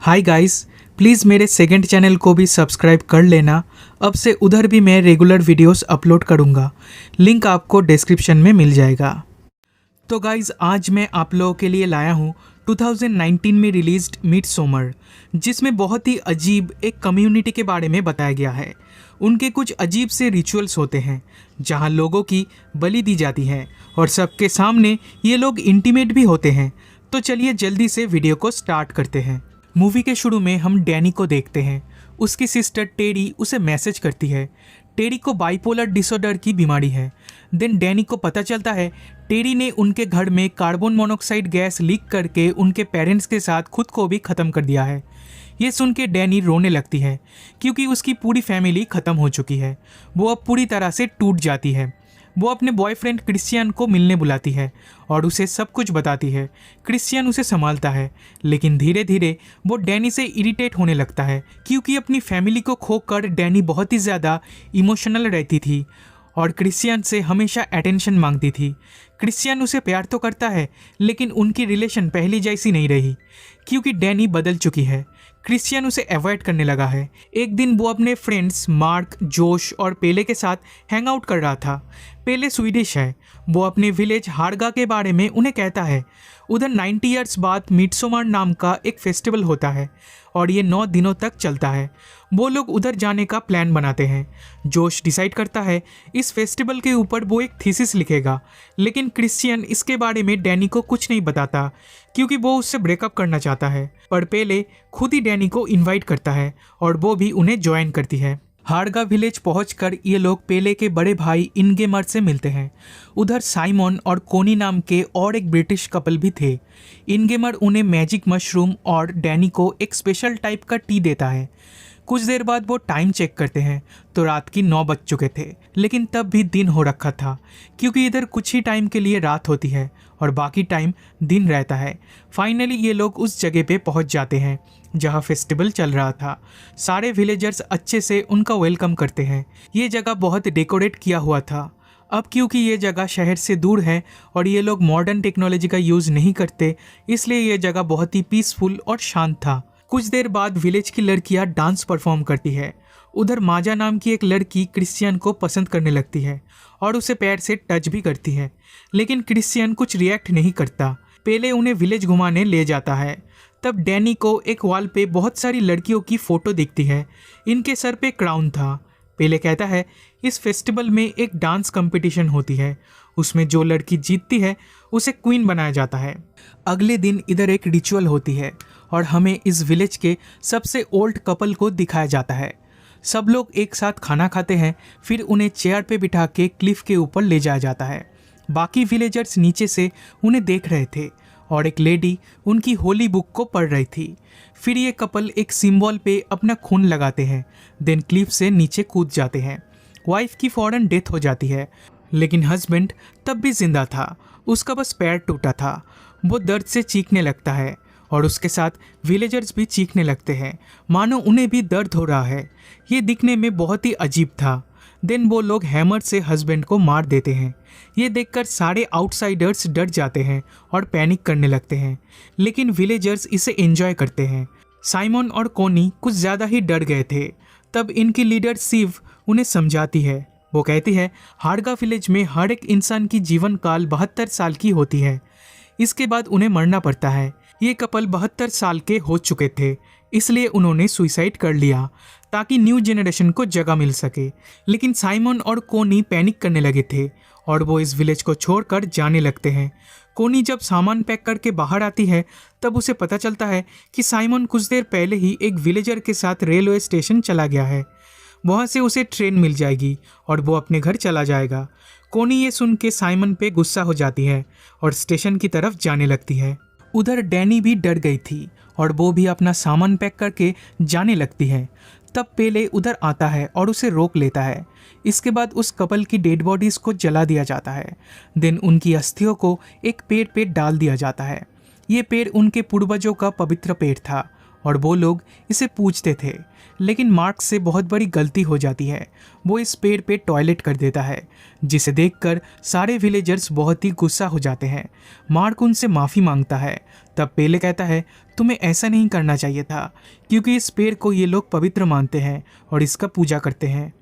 Hi guys, please मेरे second channel को भी सब्सक्राइब कर लेना। अब से उधर भी मैं रेगुलर वीडियोस अपलोड करूँगा। लिंक आपको डिस्क्रिप्शन में मिल जाएगा। तो गाइस, आज मैं आप लोगों के लिए लाया हूँ 2019 में रिलीज्ड मिडसॉमर, जिसमें बहुत ही अजीब एक कम्युनिटी के बारे में बताया गया है। उनके कुछ अजीब से रिचुअल्स होते हैं जहाँ लोगों की बलि दी जाती है और सबके सामने ये लोग इंटीमेट भी होते हैं। तो चलिए जल्दी से वीडियो को स्टार्ट करते हैं। मूवी के शुरू में हम डैनी को देखते हैं। उसकी सिस्टर टेरी उसे मैसेज करती है। टेरी को बाइपोलर डिसऑर्डर की बीमारी है। देन डैनी को पता चलता है टेरी ने उनके घर में कार्बन मोनोऑक्साइड गैस लीक करके उनके पेरेंट्स के साथ खुद को भी ख़त्म कर दिया है। ये सुन के डैनी रोने लगती है क्योंकि उसकी पूरी फैमिली ख़त्म हो चुकी है। वो अब पूरी तरह से टूट जाती है। वो अपने बॉयफ्रेंड क्रिश्चियन को मिलने बुलाती है और उसे सब कुछ बताती है। क्रिश्चियन उसे संभालता है, लेकिन धीरे धीरे वो डैनी से इरिटेट होने लगता है क्योंकि अपनी फैमिली को खोकर डैनी बहुत ही ज़्यादा इमोशनल रहती थी और क्रिश्चियन से हमेशा अटेंशन मांगती थी। क्रिश्चियन उसे प्यार तो करता है, लेकिन उनकी रिलेशन पहली जैसी नहीं रही क्योंकि डैनी बदल चुकी है। क्रिश्चियन उसे अवॉइड करने लगा है। एक दिन वो अपने फ्रेंड्स मार्क, जोश और पेले के साथ हैंग आउट कर रहा था। पेले स्वीडिश है। वो अपने विलेज हारगा के बारे में उन्हें कहता है। उधर 90 ईयर्स बाद मिडसॉमर नाम का एक फेस्टिवल होता है और ये 9 दिनों तक चलता है। वो लोग उधर जाने का प्लान बनाते हैं। जोश डिसाइड करता है इस फेस्टिवल के ऊपर वो एक थीसिस लिखेगा, लेकिन क्रिश्चियन इसके बारे में डैनी को कुछ नहीं बताता क्योंकि वो उससे ब्रेकअप करना चाहता है। पर पेले खुद ही डैनी को इनवाइट करता है और वो भी उन्हें ज्वाइन करती है। हारगा विलेज पहुंचकर ये लोग पेले के बड़े भाई इनगेमर से मिलते हैं। उधर साइमन और कोनी नाम के और एक ब्रिटिश कपल भी थे। इनगेमर उन्हें मैजिक मशरूम और डैनी को एक स्पेशल टाइप का टी देता है। कुछ देर बाद वो टाइम चेक करते हैं तो रात की 9 बज चुके थे, लेकिन तब भी दिन हो रखा था क्योंकि इधर कुछ ही टाइम के लिए रात होती है और बाकी टाइम दिन रहता है। फाइनली ये लोग उस जगह पे पहुंच जाते हैं जहां फेस्टिवल चल रहा था। सारे विलेजर्स अच्छे से उनका वेलकम करते हैं। ये जगह बहुत डेकोरेट किया हुआ था। अब क्योंकि ये जगह शहर से दूर है और ये लोग मॉडर्न टेक्नोलॉजी का यूज़ नहीं करते, इसलिए ये जगह बहुत ही पीसफुल और शांत था। कुछ देर बाद विलेज की लड़कियां डांस परफॉर्म करती है। उधर माजा नाम की एक लड़की क्रिश्चियन को पसंद करने लगती है और उसे पैर से टच भी करती है, लेकिन क्रिश्चियन कुछ रिएक्ट नहीं करता। पेले उन्हें विलेज घुमाने ले जाता है। तब डैनी को एक वॉल पे बहुत सारी लड़कियों की फ़ोटो दिखती है। इनके सर पे क्राउन था। पेले कहता है इस फेस्टिवल में एक डांस कंपटीशन होती है, उसमें जो लड़की जीतती है उसे क्वीन बनाया जाता है। अगले दिन इधर एक रिचुअल होती है और हमें इस विलेज के सबसे ओल्ड कपल को दिखाया जाता है। सब लोग एक साथ खाना खाते हैं, फिर उन्हें चेयर पे बिठा के क्लिफ के ऊपर ले जाया जाता है। बाकी विलेजर्स नीचे से उन्हें देख रहे थे और एक लेडी उनकी होली बुक को पढ़ रही थी। फिर ये कपल एक सिंबल पे अपना खून लगाते हैं, देन क्लिफ से नीचे कूद जाते हैं। वाइफ की फौरन डेथ हो जाती है, लेकिन हस्बैंड तब भी जिंदा था। उसका बस पैर टूटा था। वो दर्द से चीखने लगता है और उसके साथ विलेजर्स भी चीखने लगते हैं, मानो उन्हें भी दर्द हो रहा है। ये दिखने में बहुत ही अजीब था। देन वो लोग हैमर से हस्बैंड को मार देते हैं। ये देखकर सारे आउटसाइडर्स डर जाते हैं और पैनिक करने लगते हैं, लेकिन विलेजर्स इसे एंजॉय करते हैं। साइमन और कोनी कुछ ज़्यादा ही डर गए थे। तब इनकी लीडर शिव उन्हें समझाती है। वो कहती है हारगा विलेज में हर एक इंसान की जीवन काल 72 साल की होती है। इसके बाद उन्हें मरना पड़ता है। ये कपल 72 साल के हो चुके थे, इसलिए उन्होंने सुसाइड कर लिया ताकि न्यू जनरेशन को जगह मिल सके। लेकिन साइमन और कोनी पैनिक करने लगे थे और वो इस विलेज को छोड़कर जाने लगते हैं। कोनी जब सामान पैक करके बाहर आती है तब उसे पता चलता है कि साइमन कुछ देर पहले ही एक विलेजर के साथ रेलवे स्टेशन चला गया है। वहाँ से उसे ट्रेन मिल जाएगी और वो अपने घर चला जाएगा। कोनी ये सुन के साइमन पे गुस्सा हो जाती है और स्टेशन की तरफ जाने लगती है। उधर डैनी भी डर गई थी और वो भी अपना सामान पैक करके जाने लगती है। तब पेले उधर आता है और उसे रोक लेता है। इसके बाद उस कपल की डेड बॉडीज़ को जला दिया जाता है। देन उनकी अस्थियों को एक पेड़ पे डाल दिया जाता है। ये पेड़ उनके पूर्वजों का पवित्र पेड़ था और वो लोग इसे पूछते थे। लेकिन मार्क से बहुत बड़ी गलती हो जाती है। वो इस पेड़ पे टॉयलेट कर देता है, जिसे देखकर सारे विलेजर्स बहुत ही गुस्सा हो जाते हैं। मार्क उनसे माफ़ी मांगता है। तब पेले कहता है, तुम्हें ऐसा नहीं करना चाहिए था, क्योंकि इस पेड़ को ये लोग पवित्र मानते हैं और इसका पूजा करते हैं।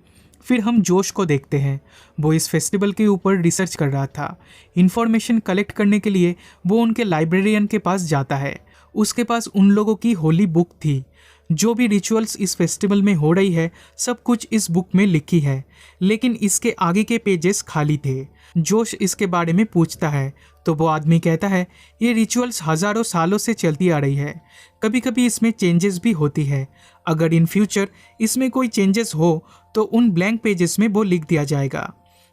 फिर हम जोश को देखते हैं। वो इस फेस्टिवल के ऊपर रिसर्च कर रहा था। इन्फॉर्मेशन कलेक्ट करने के लिए वो उनके लाइब्रेरियन के पास जाता है। उसके पास उन लोगों की होली बुक थी। जो भी रिचुअल्स इस फेस्टिवल में हो रही है, सब कुछ इस बुक में लिखी है, लेकिन इसके आगे के पेजेस खाली थे। जोश इसके बारे में पूछता है तो वो आदमी कहता है, ये रिचुअल्स हज़ारों सालों से चलती आ रही है, कभी कभी इसमें चेंजेस भी होती है। अगर इन फ्यूचर इसमें कोई चेंजेस हो तो उन ब्लैंक पेजेस में वो लिख दिया जाएगा।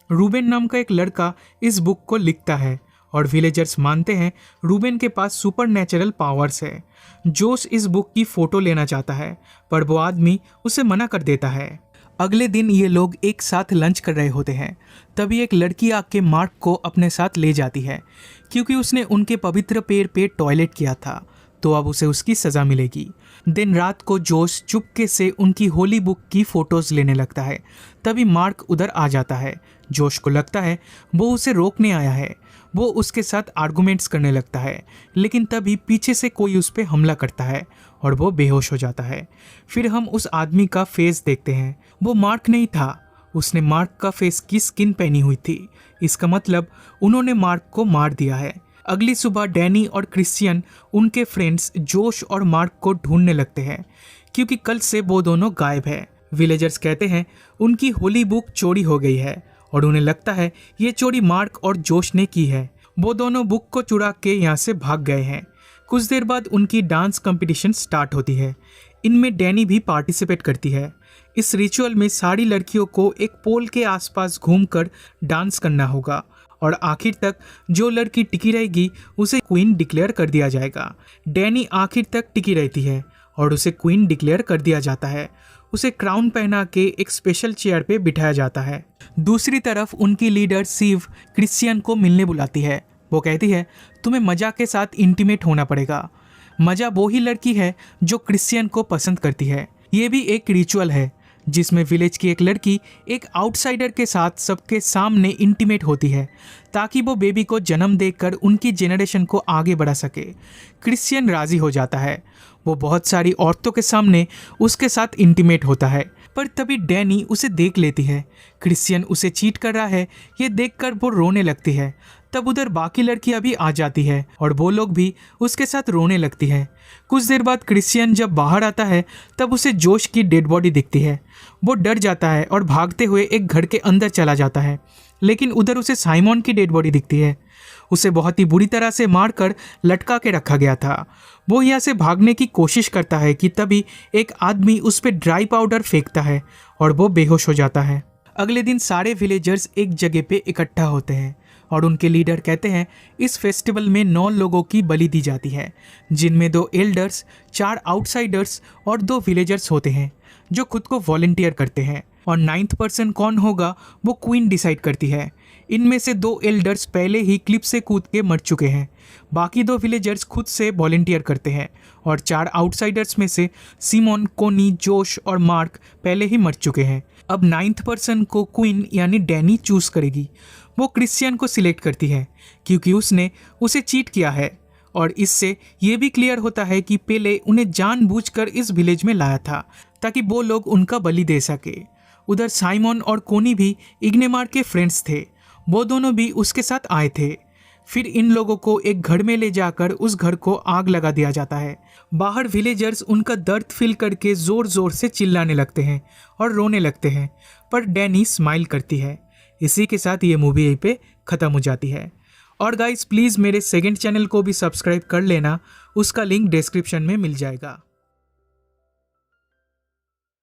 रूबेन नाम का एक लड़का इस बुक को लिखता है और विलेजर्स मानते हैं रूबेन के पास सुपरनैचुरल पावर्स है। जोश इस बुक की फ़ोटो लेना चाहता है, पर वो आदमी उसे मना कर देता है। अगले दिन ये लोग एक साथ लंच कर रहे होते हैं। तभी एक लड़की आके मार्क को अपने साथ ले जाती है, क्योंकि उसने उनके पवित्र पेड़ पे टॉयलेट किया था, तो अब उसे उसकी सज़ा मिलेगी। दिन रात को जोश चुपके से उनकी होली बुक की फ़ोटोज़ लेने लगता है। तभी मार्क उधर आ जाता है। जोश को लगता है वो उसे रोकने आया है। वो उसके साथ आर्गुमेंट्स करने लगता है, लेकिन तभी पीछे से कोई उस पर हमला करता है और वो बेहोश हो जाता है। फिर हम उस आदमी का फेस देखते हैं। वो मार्क नहीं था, उसने मार्क का फेस की स्किन पहनी हुई थी। इसका मतलब उन्होंने मार्क को मार दिया है। अगली सुबह डैनी और क्रिश्चियन उनके फ्रेंड्स जोश और मार्क को ढूंढने लगते हैं, क्योंकि कल से वो दोनों गायब है। विलेजर्स कहते हैं उनकी होली बुक चोरी हो गई है और उन्हें लगता है ये चोरी मार्क और जोश ने की है। वो दोनों बुक को चुरा के यहाँ से भाग गए हैं। कुछ देर बाद उनकी डांस कंपटीशन स्टार्ट होती है। इनमें डैनी भी पार्टिसिपेट करती है। इस रिचुअल में सारी लड़कियों को एक पोल के आसपास घूमकर डांस करना होगा और आखिर तक जो लड़की टिकी रहेगी उसे क्वीन डिक्लेयर कर दिया जाएगा। डैनी आखिर तक टिकी रहती है और उसे क्वीन डिक्लेयर कर दिया जाता है। उसे क्राउन पहना के एक स्पेशल चेयर पे बिठाया जाता है। दूसरी तरफ उनकी लीडर सीव क्रिश्चियन को मिलने बुलाती है। वो कहती है, तुम्हें मजा के साथ इंटीमेट होना पड़ेगा। मजा वो ही लड़की है जो क्रिश्चियन को पसंद करती है। ये भी एक रिचुअल है जिसमें विलेज की एक लड़की एक आउटसाइडर के साथ सबके सामने इंटीमेट होती है, ताकि वो बेबी को जन्म देकर उनकी जेनरेशन को आगे बढ़ा सके। क्रिश्चियन राजी हो जाता है। वो बहुत सारी औरतों के सामने उसके साथ इंटीमेट होता है, पर तभी डैनी उसे देख लेती है। क्रिश्चियन उसे चीट कर रहा है, ये देखकर वो रोने लगती है। तब उधर बाकी लड़कियां भी आ जाती है और वो लोग भी उसके साथ रोने लगती है। कुछ देर बाद क्रिश्चियन जब बाहर आता है तब उसे जोश की डेड बॉडी दिखती है। वो डर जाता है और भागते हुए एक घर के अंदर चला जाता है, लेकिन उधर उसे साइमन की डेड बॉडी दिखती है। उसे बहुत ही बुरी तरह से मारकर लटका के रखा गया था। वो यहाँ से भागने की कोशिश करता है कि तभी एक आदमी उस पर ड्राई पाउडर फेंकता है और वो बेहोश हो जाता है। अगले दिन सारे विलेजर्स एक जगह पे इकट्ठा होते हैं और उनके लीडर कहते हैं इस फेस्टिवल में 9 लोगों की बलि दी जाती है, जिनमें 2 एल्डर्स, 4 आउटसाइडर्स और 2 विलेजर्स होते हैं जो खुद को वॉलंटियर करते हैं। और 9th पर्सन कौन होगा वो क्वीन डिसाइड करती है। इनमें से 2 एल्डर्स पहले ही क्लिप से कूद के मर चुके हैं। बाकी 2 विलेजर्स खुद से वॉलंटियर करते हैं और 4 आउटसाइडर्स में से सिमोन, कोनी, जोश और मार्क पहले ही मर चुके हैं। अब 9th पर्सन को क्वीन यानी डैनी चूज करेगी। वो क्रिश्चियन को सिलेक्ट करती है क्योंकि उसने उसे चीट किया है और इससे ये भी क्लियर होता है कि पेले उन्हें जानबूझकर इस विलेज में लाया था ताकि वो लोग उनका बलि दे सके। उधर साइमन और कोनी भी इग्नेमार के फ्रेंड्स थे। वो दोनों भी उसके साथ आए थे। फिर इन लोगों को एक घर में ले जाकर उस घर को आग लगा दिया जाता है। बाहर विलेजर्स उनका दर्द फील करके जोर जोर से चिल्लाने लगते हैं और रोने लगते हैं, पर डैनी स्माइल करती है। इसी के साथ ये मूवी यहीं पे ख़त्म हो जाती है। और गाइस प्लीज़ मेरे सेकंड चैनल को भी सब्सक्राइब कर लेना, उसका लिंक डिस्क्रिप्शन में मिल जाएगा।